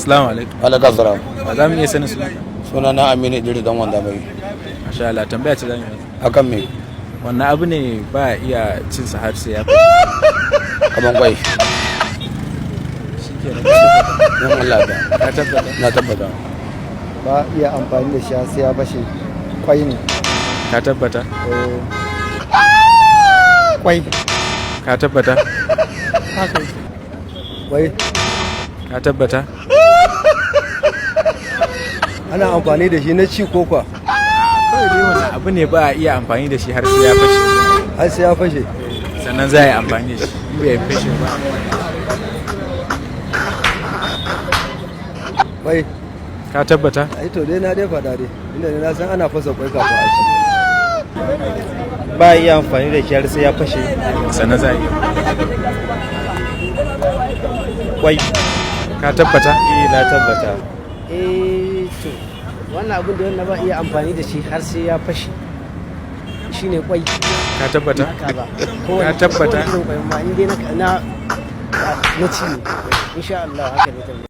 Assalamu alaikum. Alaikum salam. Za mu iya sanin Suna na Aminu Idris dan wanda bai. Masha Allah, tambaya ce zan yi. Akan me? Wannan abu ne ba iya cin sa har sai ya fashe. Kaman kwai. Shikenan. Don Allah da. Ka tabbata? Na tabbata. Ba iya amfani da shi sai ya fashe. Kwai ne. Ka tabbata? Kwai. Ka tabbata? Haka. Kwai. Ka tabbata? Ana amfani da shi na ci ko kwa? Kawai dai wannan abu ne ba a iya amfani da shi har sai ya fashe. Har sai ya fashe. Sannan za a yi amfani da shi. In bai fashe ba. Kwai. Ka tabbata? Ai to dai na dai faɗa dai. Inda ne na san ana fasa kwai kafin a ci. Ba a iya amfani da shi har sai ya fashe. Sannan za a yi. Kwai. Ka tabbata? Na tabbata. To wannan abin da wannan ba iya amfani da shi har sai ya fashe shine kwai. Ka tabbata? Ka tabbata? Ko irin kwai ma in dai na ci ne insha Allah haka ne.